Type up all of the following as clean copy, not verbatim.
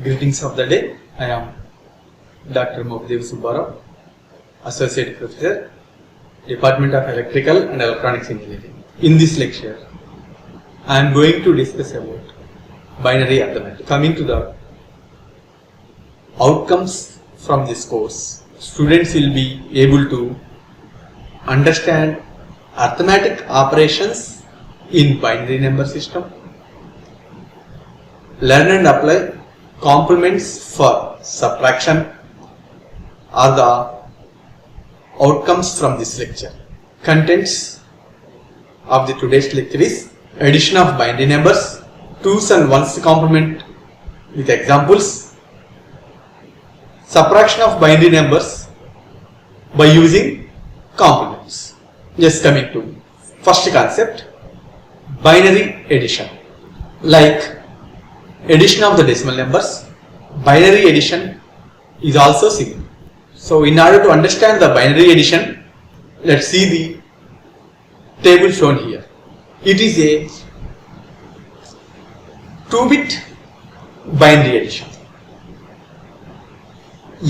Greetings of the day. I am Dr. Mohadev Subbarao, Associate Professor, Department of Electrical and Electronics Engineering. In this lecture, I am going to discuss about binary arithmetic. Coming to the outcomes from this course, students will be able to understand arithmetic operations in binary number system, learn and apply complements for subtraction are the outcomes from this lecture. Contents of the today's lecture is addition of binary numbers, 2's and 1's complement with examples, subtraction of binary numbers by using complements. Just coming to first concept, binary addition. Like addition of the decimal numbers, binary addition is also similar. So in order to understand the binary addition, let's see the table shown here. It is a 2-bit binary addition.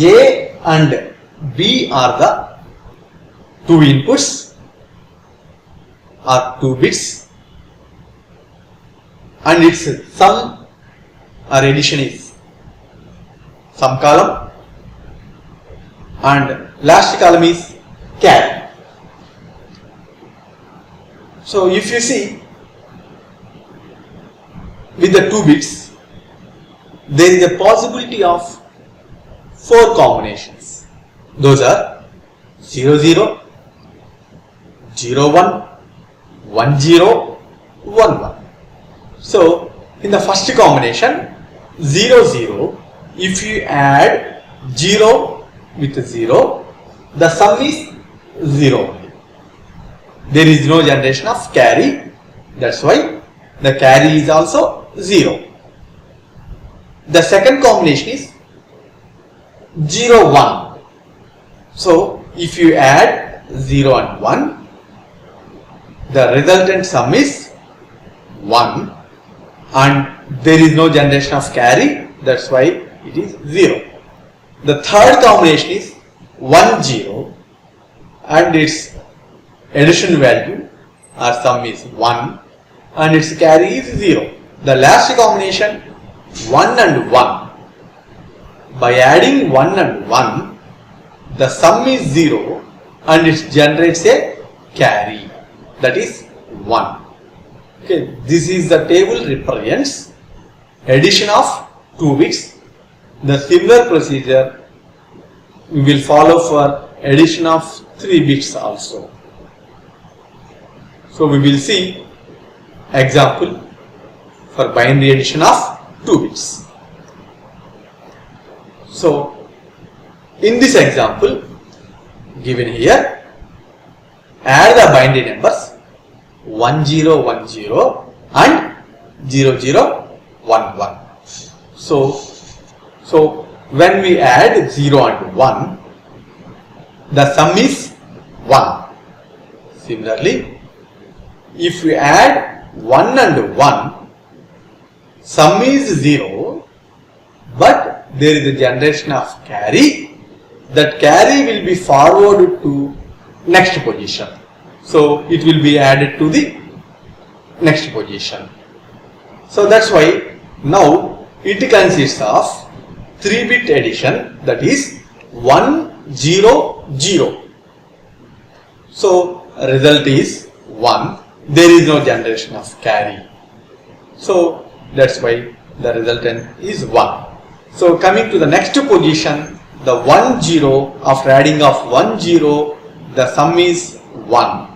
A and B are the two inputs or 2 bits, and its sum or addition is sum column and last column is carry. So if you see with the 2 bits, there is a possibility of 4 combinations. Those are 0 0, 0 1, 1 0, 1 1. So in the first combination 0 0, if you add 0 with 0, the sum is 0 only. There is no generation of carry, that's why the carry is also 0. The second combination is 0 1. So if you add 0 and 1, the resultant sum is 1 and there is no generation of carry, that's why it is 0. The third combination is 1 0 and its addition value or sum is 1 and its carry is 0. The last combination 1 and 1. By adding 1 and 1, the sum is 0 and it generates a carry, that is 1. Okay, this is the table represents addition of 2 bits. The similar procedure we will follow for addition of 3 bits also. So we will see example for binary addition of 2 bits. So in this example given here, add the binary numbers 1 0 1 0 and 0 0 1 1. So when we add 0 and 1, the sum is 1. Similarly, if we add 1 and 1, sum is 0, but there is a generation of carry. That carry will be forwarded to next position. So it will be added to the next position. So that's why now it consists of 3-bit addition, that is 1 0 0. So result is 1. There is no generation of carry. So that's why the resultant is 1. So coming to the next position, the 1 0, after adding of 1 0, the sum is 1.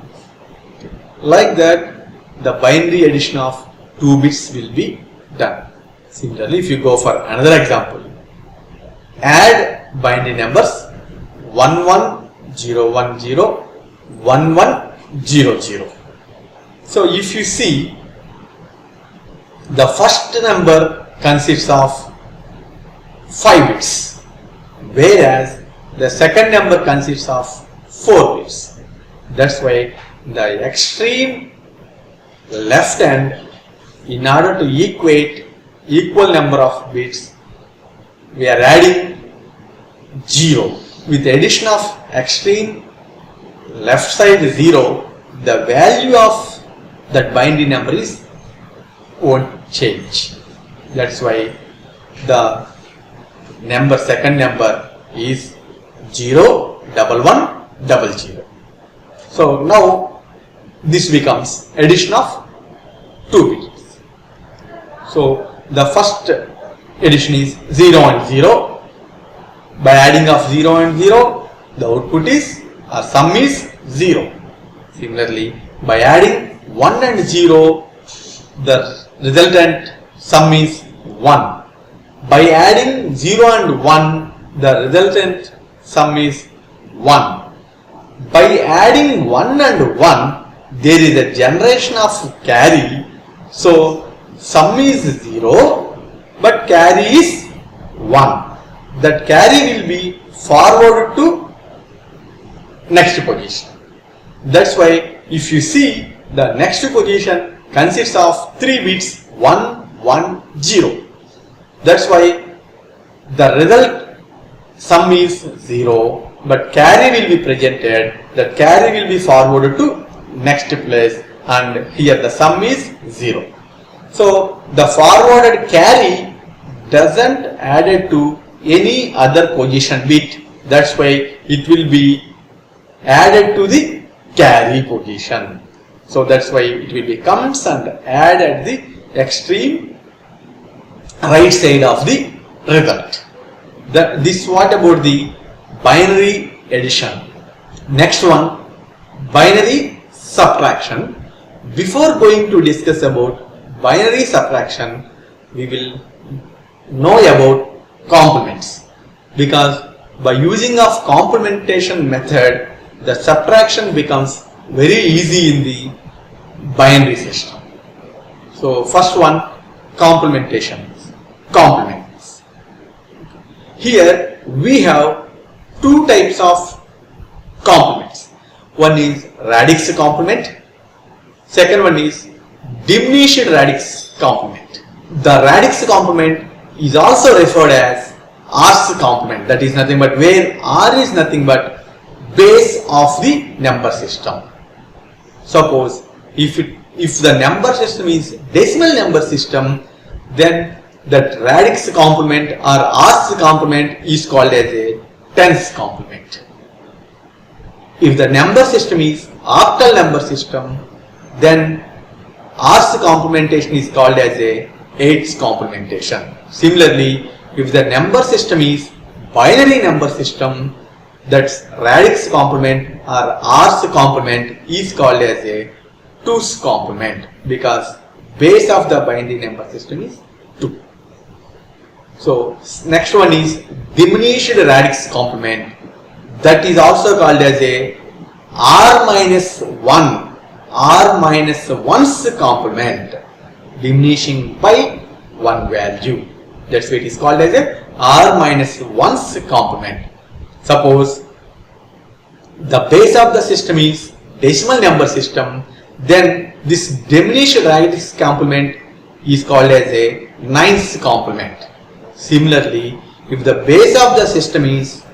Like that, the binary addition of 2 bits will be done. Similarly, if you go for another example, add binary numbers 1 1 0 1 0 1 1 0 0. So if you see, the first number consists of 5 bits, whereas the second number consists of 4 bits. That's why the extreme left end, in order to equate equal number of bits, we are adding 0. With the addition of extreme left side 0, the value of that binary number is won't change. That's why the number, second number is 0, 1, 1, 0. So now this becomes addition of 2 bits. So the first addition is 0 and 0. By adding of 0 and 0, the output is, or sum is 0. Similarly, by adding 1 and 0, the resultant sum is 1. By adding 0 and 1, the resultant sum is 1. By adding 1 and 1, there is a generation of carry. So, sum is 0, but carry is 1. That carry will be forwarded to next position. That's why if you see, the next position consists of 3 bits 1, 1, 0. That's why the result sum is 0, but carry will be presented. That carry will be forwarded to next place, and here the sum is 0. So the forwarded carry doesn't added to any other position bit. That's why it will be added to the carry position. So that's why it will be comes and add at the extreme right side of the result. This what about the binary addition. Next one, binary subtraction. Before going to discuss about binary subtraction, we will know about complements, because by using of complementation method, the subtraction becomes very easy in the binary system. So first one, complementation. Complements. Here we have two types of complements. One is radix complement. Second one is diminished radix complement. The radix complement is also referred as R's complement. That is nothing but where R is nothing but base of the number system. Suppose if the number system is decimal number system, then that radix complement or R's complement is called as a tens complement. If the number system is octal number system, then R's complementation is called as a eights complementation. Similarly, if the number system is binary number system, that's radix complement or R's complement is called as a twos complement, because base of the binary number system is 2. So next one is diminished radix complement. That is also called as a R minus 1, R minus 1's complement, diminishing by 1 value. That's why it is called as a R minus 1's complement. Suppose the base of the system is decimal number system, then this diminished radix complement is called as a 9's complement. Similarly, if the base of the system is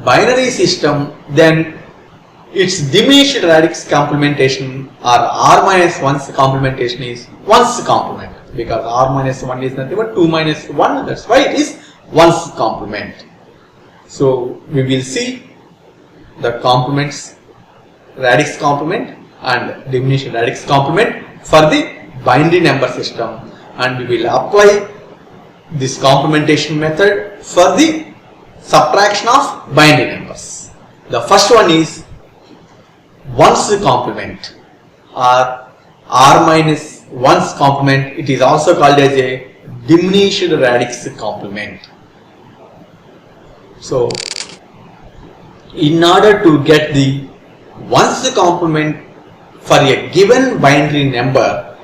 binary system, then its diminished radix complementation or R minus 1's complementation is 1's complement, because R minus 1 is nothing but 2 minus 1, that's why it is 1's complement. So we will see the complements, radix complement and diminished radix complement for the binary number system, and we will apply this complementation method for the subtraction of binary numbers. The first one is 1's complement or R minus 1's complement. It is also called as a diminished radix complement. So in order to get the 1's complement for a given binary number,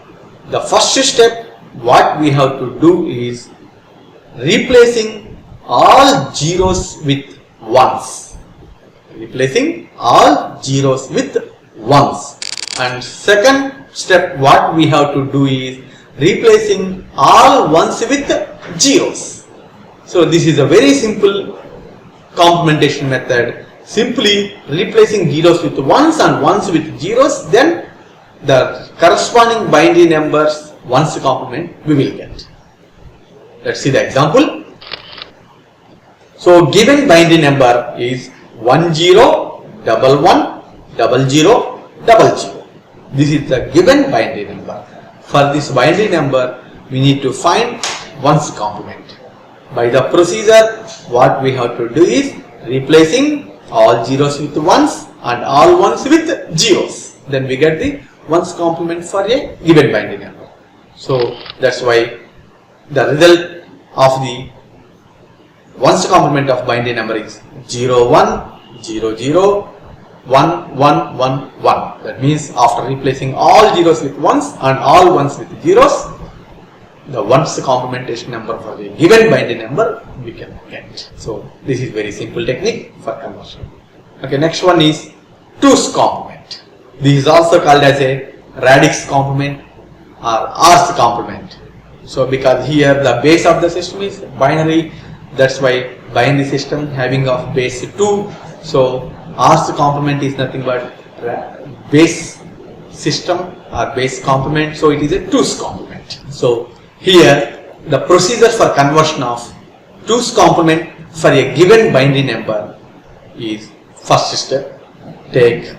the first step what we have to do is replacing all zeros with ones. Replacing all zeros with ones. And second step, what we have to do is replacing all ones with zeros. So this is a very simple complementation method. Simply replacing zeros with ones and ones with zeros, then the corresponding binary numbers ones complement we will get. Let's see the example. So given binary number is 10110000. This is the given binary number. For this binary number, we need to find ones complement. By the procedure, what we have to do is replacing all zeros with ones and all ones with zeros. Then we get the ones complement for a given binary number. So that's why the result of the ones complement of binary number is 0 1 0 0 1 1 1 1. That means after replacing all zeros with ones and all ones with zeros, the ones complementation number for the given binary number we can get. So this is very simple technique for conversion. Okay, next one is 2's complement. This is also called as a radix complement or R's complement. So because here the base of the system is binary, that's why binary system having of base 2. So R's complement is nothing but base system or base complement. So it is a 2's complement. So here the procedure for conversion of 2's complement for a given binary number is first step, take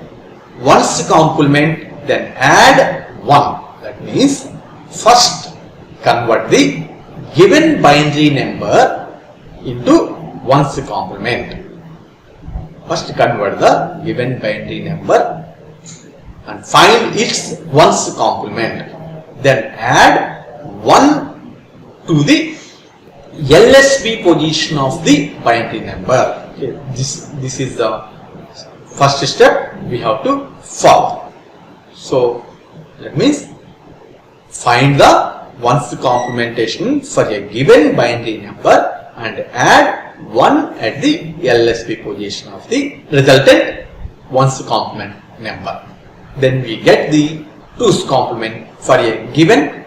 1's complement, then add 1. That means first convert the given binary number into 1's complement. First convert the given binary number and find its 1's complement. Then add 1 to the LSB position of the binary number. Okay, this is the first step we have to follow. So that means find the 1's complementation for a given binary number and add 1 at the LSB position of the resultant 1's complement number. Then we get the 2's complement for a given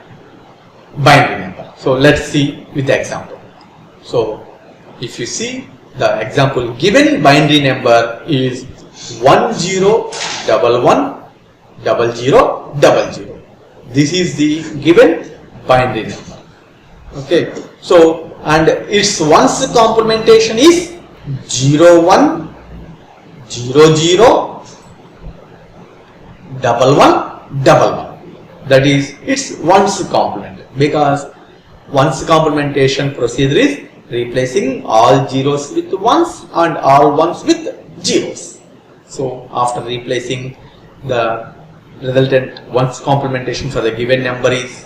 binary number. So let's see with the example. So if you see the example, given binary number is 10110000. This is the given binary number. Okay, so and its ones complementation is 01001111. That is its ones complement, because ones complementation procedure is replacing all zeros with ones and all ones with zeros. So after replacing, the resultant ones complementation for the given number is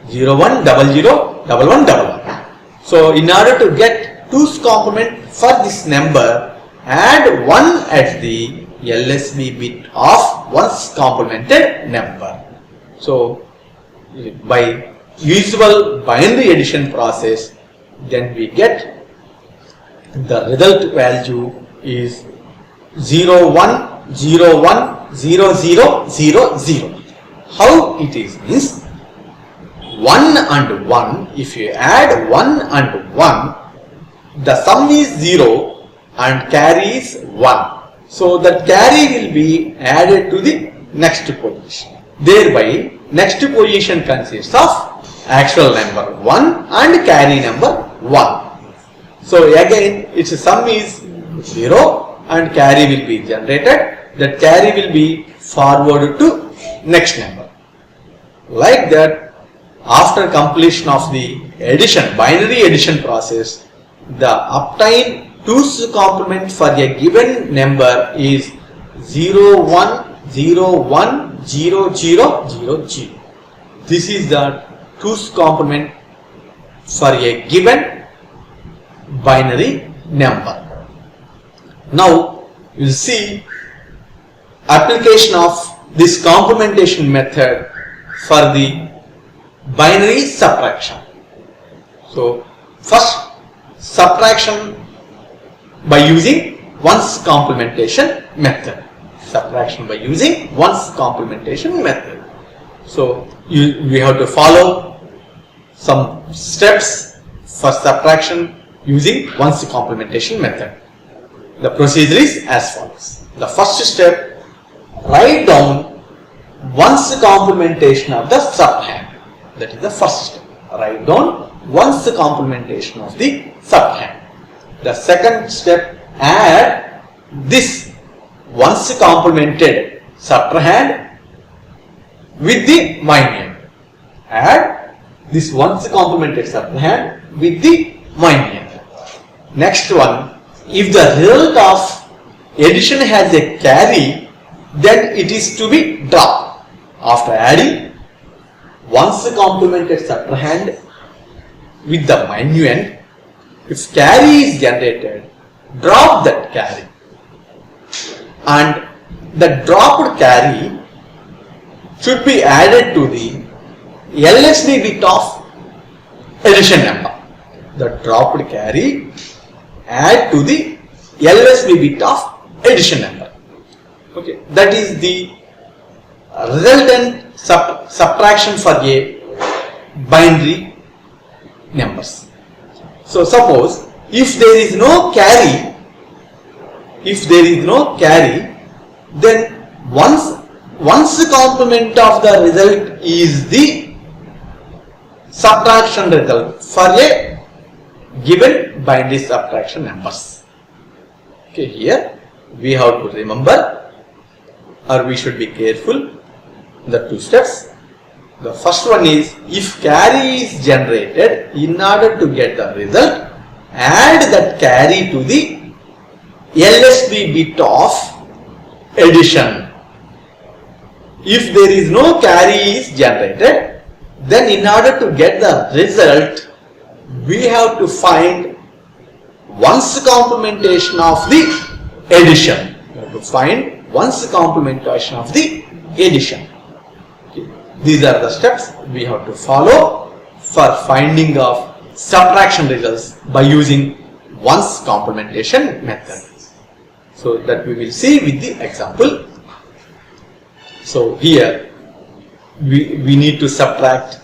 01001111. So in order to get 2's complement for this number, add 1 at the LSB bit of one's complemented number. So by usual binary addition process, then we get the result value is 01010000. How it is means 1 and 1, if you add 1 and 1, the sum is 0 and carry is 1. So that carry will be added to the next position. Thereby next position consists of actual number 1 and carry number 1. So again its sum is 0 and carry will be generated. That carry will be forwarded to next number. Like that, after completion of the addition, binary addition process, the obtained 2's complement for a given number is 01010000. This is the 2's complement for a given binary number. Now you will see application of this complementation method for the binary subtraction. So first, subtraction by using one's complementation method. subtraction by using ones complementation method. So we have to follow some steps for subtraction using ones complementation method. The procedure is as follows. The first step, write down ones complementation of the subhand. That is the first step. Write down ones complementation of the subhand. The second step, add this ones complemented subtrahand with the minuend. Add this ones complemented subtrahand with the minuend. Next one, if the result of addition has a carry, then it is to be dropped. After adding ones complemented subtrahand with the minuend, if carry is generated, drop that carry, and the dropped carry should be added to the LSB bit of addition number. The dropped carry add to the LSB bit of addition number. Okay, that is the resultant subtraction for a binary numbers. So suppose if there is no carry, then once complement of the result is the subtraction result for a given binary subtraction numbers. Okay, here we have to remember, or we should be careful, the two steps. The first one is, if carry is generated, in order to get the result, add that carry to the LSB bit of addition. If there is no carry is generated, then in order to get the result, we have to find ones complementation of the addition. We have to find ones complementation of the addition. Okay. These are the steps we have to follow for finding of subtraction results by using ones complementation method. So that we will see with the example. So here we need to subtract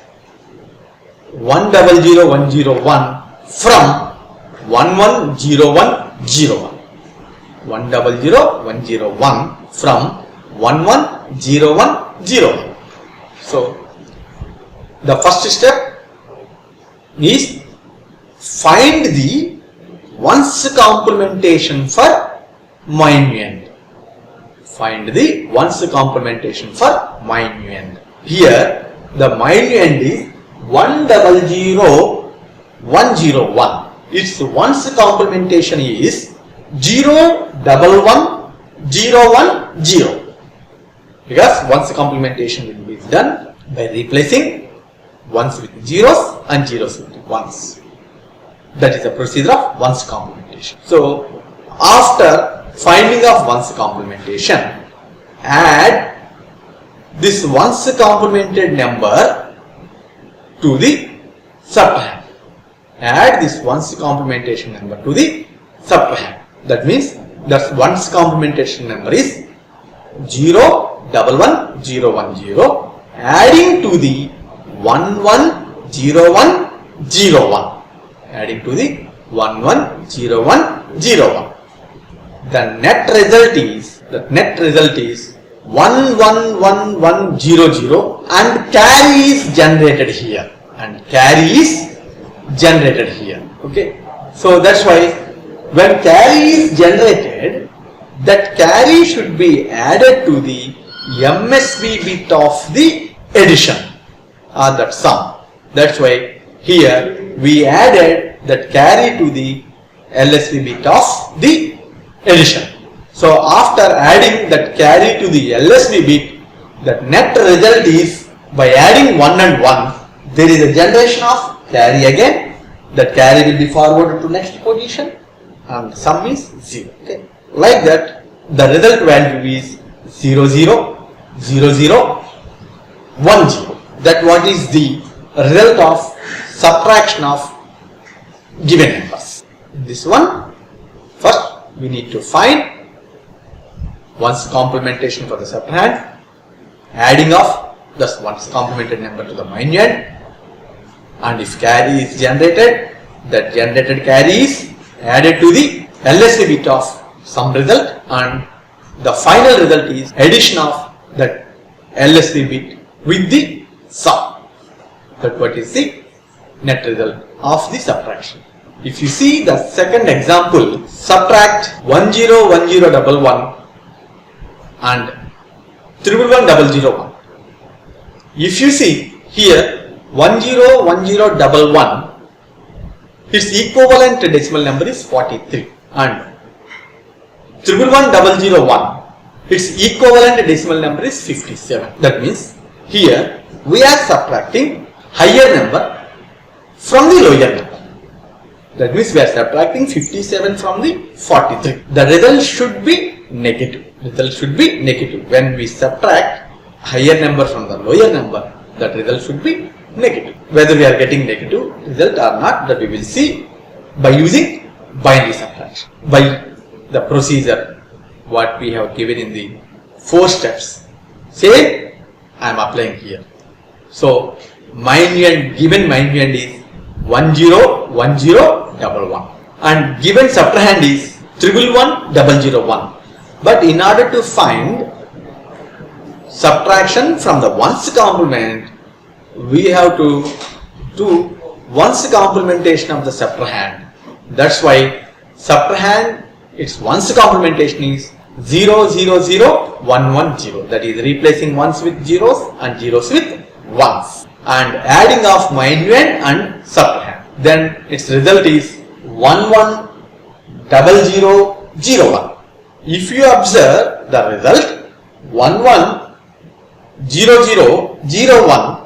100,101 from 110101. 100,101 from 110101. So the first step is find the ones complementation for minuend. Find the ones complementation for minuend. Here the minuend is 100,101. Its ones complementation is 011,010, because ones complementation will be done by replacing ones with zeros and zeros with ones. That is the procedure of ones complementation. So after finding of ones complementation, add this ones complemented number to the subtrahand. Add this ones complementation number to the subtrahand. That means the ones complementation number is 011,010, adding to the 110101. Adding to the 110101. The net result is 111100, and carry is generated here. Okay. So that's why when carry is generated, that carry should be added to the MSB bit of the addition, or that sum. That's why here we added that carry to the LSB bit of the addition. So after adding that carry to the LSB bit, the net result is, by adding 1 and 1, there is a generation of carry again. That carry will be forwarded to next position, and sum is 0. Okay. Like that, the result value is 000010. That what is the result of subtraction of given numbers. This one, first we need to find ones complementation for the subtrahend, adding of the ones complemented number to the minuend, and if carry is generated, that generated carry is added to the LSB bit of some result, and the final result is addition of that LSB bit with the sum. That what is the net result of the subtraction. If you see the second example, subtract 101011 and 111001. If you see here 101011, its equivalent decimal number is 43, and 111001, its equivalent decimal number is 57. That means here we are subtracting higher number from the lower number. That means we are subtracting 57 from the 43. The result should be negative. Result should be negative. When we subtract higher number from the lower number, that result should be negative. Whether we are getting negative result or not, that we will see by using binary subtraction. By the procedure what we have given in the 4 steps. Same I am applying here. So minuend, given minuend is 101011 and given subtrahend is 111001. But in order to find subtraction from the ones complement, we have to do ones complementation of the subtrahend. That's why subtrahend, its ones complementation is 000110. That is replacing ones with zeros and zeros with ones, and adding of minuend and subtrahend. Then its result is 110001. If you observe the result 110001,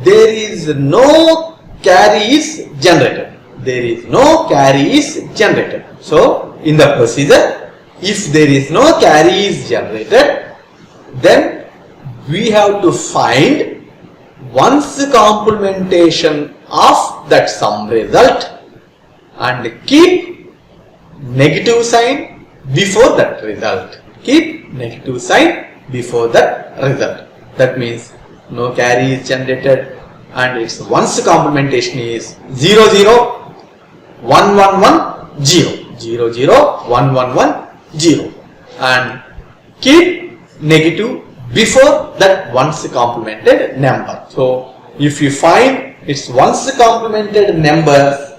there is no carry is generated. There is no carry is generated. So in the procedure, if there is no carry is generated, then we have to find ones complementation of that sum result and keep negative sign before that result. Keep negative sign before that result. That means no carry is generated and its ones complementation is 0011110. 0011110, and keep negative before that ones complemented number. So if you find its ones complemented number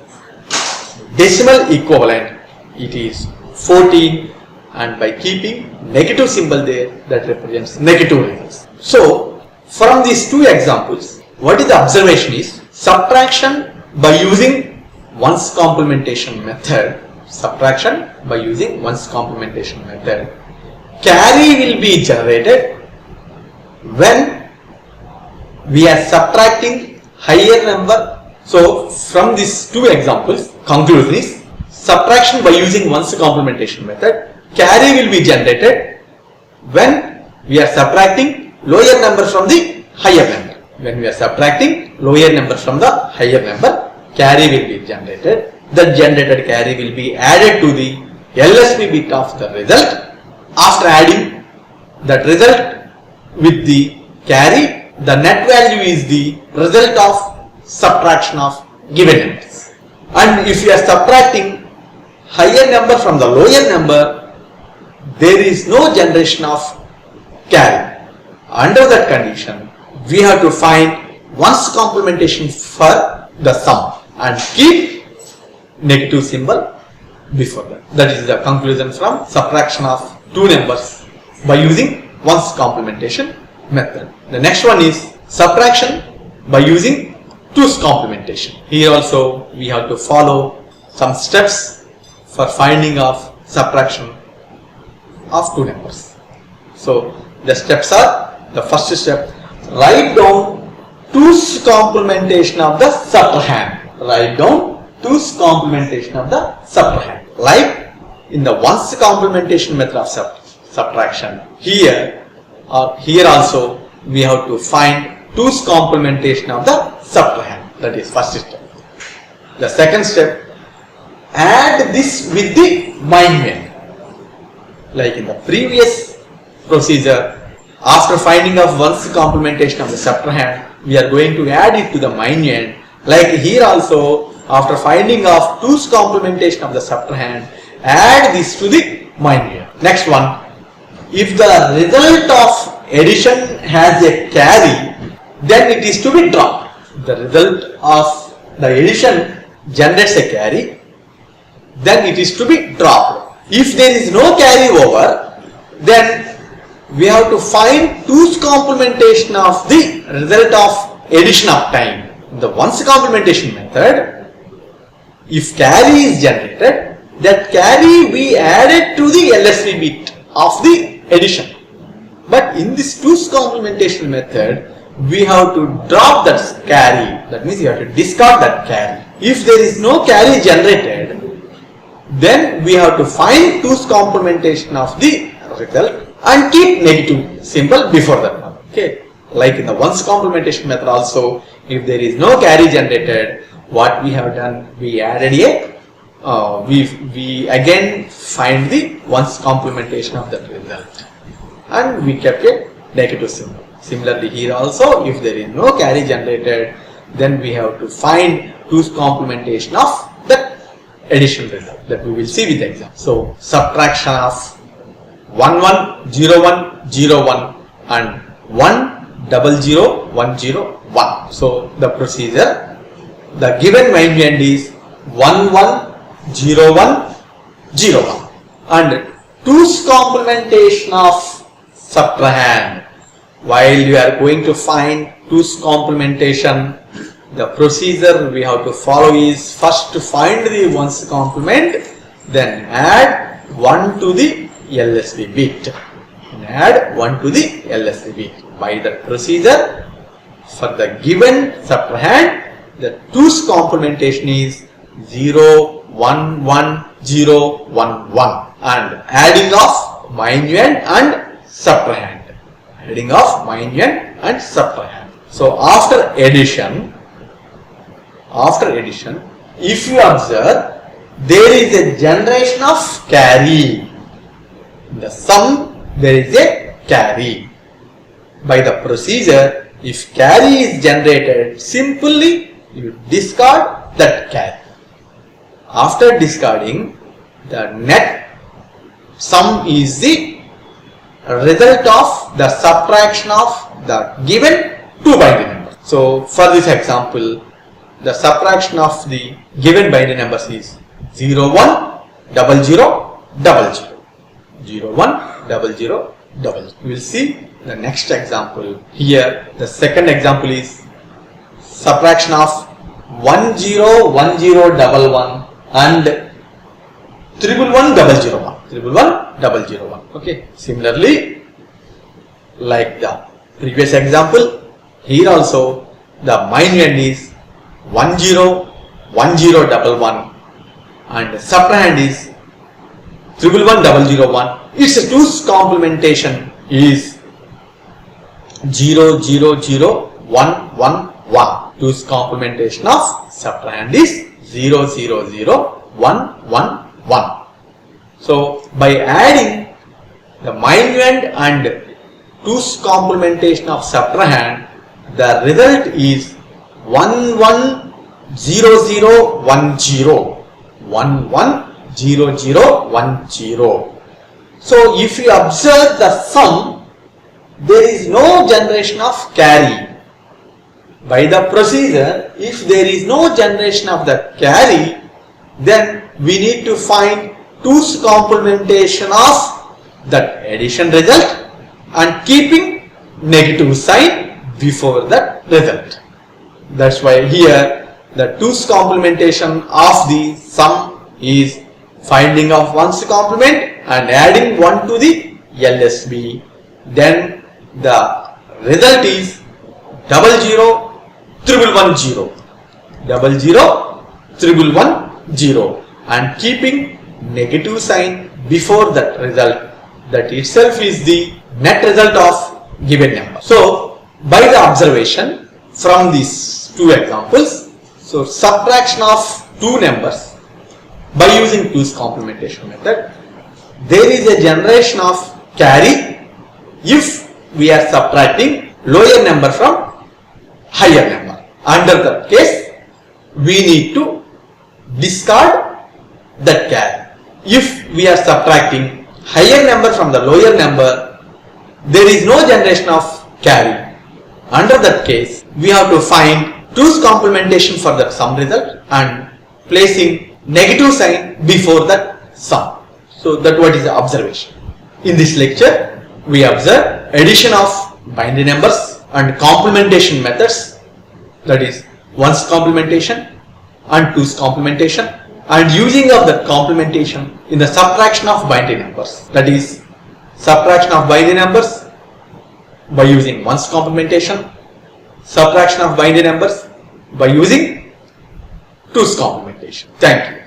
decimal equivalent, it is 14, and by keeping negative symbol there, that represents negative results. So from these 2 examples, what is the observation is subtraction by using ones complementation method. Subtraction by using ones complementation method, carry will be generated when we are subtracting higher number. So from these 2 examples, conclusion is subtraction by using ones complementation method, carry will be generated when we are subtracting lower number from the higher number. When we are subtracting lower number from the higher number, carry will be generated. The generated carry will be added to the LSB bit of the result. After adding that result with the carry, the net value is the result of subtraction of given numbers. And if you are subtracting higher number from the lower number, there is no generation of carry. Under that condition, we have to find ones complementation for the sum and keep negative symbol before that. That is the conclusion from subtraction of 2 numbers by using ones complementation method. The next one is subtraction by using 2's complementation. Here also we have to follow some steps for finding of subtraction of 2 numbers. So the steps are, the first step, write down 2's complementation of the subtrahend. Write down 2's complementation of the subtrahend. Like in the ones complementation method of subtraction, here also we have to find 2's complementation of the subtrahend. That is first step. The second step, add this with the minuend. Like in the previous procedure. After finding of one's complementation of the subtrahend, we are going to add it to the minuend. Like here also, after finding of 2's complementation of the subtrahend, add this to the minuend. Next one, if the result of addition has a carry, then it is to be dropped. The result of the addition generates a carry, then it is to be dropped. If there is no carry over, then we have to find 2's complementation of the result of addition of time. The one's complementation method, if carry is generated, that carry we added to the LSB bit of the addition. But in this 2's complementation method, we have to drop that carry. That means you have to discard that carry. If there is no carry generated, then we have to find 2's complementation of the result and keep negative symbol before that one. Okay. Like in the one's complementation method also, if there is no carry generated, what we have done, we added a, we again find the one's complementation of that result, and we kept a negative symbol. Similarly here also, if there is no carry generated, then we have to find 2's complementation of that addition result that we will see with the example. So subtraction of 1 1 0 1 0 1 and 1 0 0 1 0 1. So the procedure, the given minuend is 1 1 0 1 0 1 and 2's complementation of subtrahend. While you are going to find 2's complementation, the procedure we have to follow is first to find the 1's complement, then add 1 to the LSB bit. And add 1 to the LSB bit. By the procedure, for the given subtrahend, the 2's complementation is 0 1 1 0 1 1 and adding of minuend and subtrahend. Adding of minuend and subtrahend. So after addition, if you observe, there is a generation of carry. In the sum, there is a carry. By the procedure, if carry is generated, simply you discard that carry. After discarding, the net sum is the result of the subtraction of the given two binary numbers. So for this example, the subtraction of the given binary numbers is 0 1 0 0 0 0 0 1 0 0 0. We will see the next example. Here the second example is subtraction of 1 0 1 0 1 1 and 1 1 0 0 1 1 0 0 1. Okay. Similarly, like the previous example, here also the minuend is 1 0 1 0 1 1 and subtrahend is 1 1 0 0 1. Its 2's complementation is 0 0 0 1 1 1. 2's complementation of subtrahend is 0 0 0 1 1 1. So by adding the minuend and 2's complementation of subtrahend, the result is 1 1 0 0 1 0 1 1 0 0 1 0. So if you observe the sum, there is no generation of carry. By the procedure, if there is no generation of the carry, then we need to find 2's complementation of that addition result and keeping negative sign before that result. That's why here the 2's complementation of the sum is finding of 1's complement and adding 1 to the LSB. Then the result is 0 0 1 1 0 0 0 1 1 0 and keeping negative sign before that result. That itself is the net result of given number. So by the observation from these two examples, so subtraction of two numbers by using 2's complementation method, there is a generation of carry if we are subtracting lower number from higher number. Under that case, we need to discard that carry. If we are subtracting higher number from the lower number, there is no generation of carry. Under that case, we have to find 2's complementation for that sum result and placing negative sign before that sum. So that what is the observation. In this lecture, we observe addition of binary numbers and complementation methods, that is 1's complementation and 2's complementation, and using of the complementation in the subtraction of binary numbers, that is subtraction of binary numbers by using 1's complementation, subtraction of binary numbers by using 2's complementation. Thank you.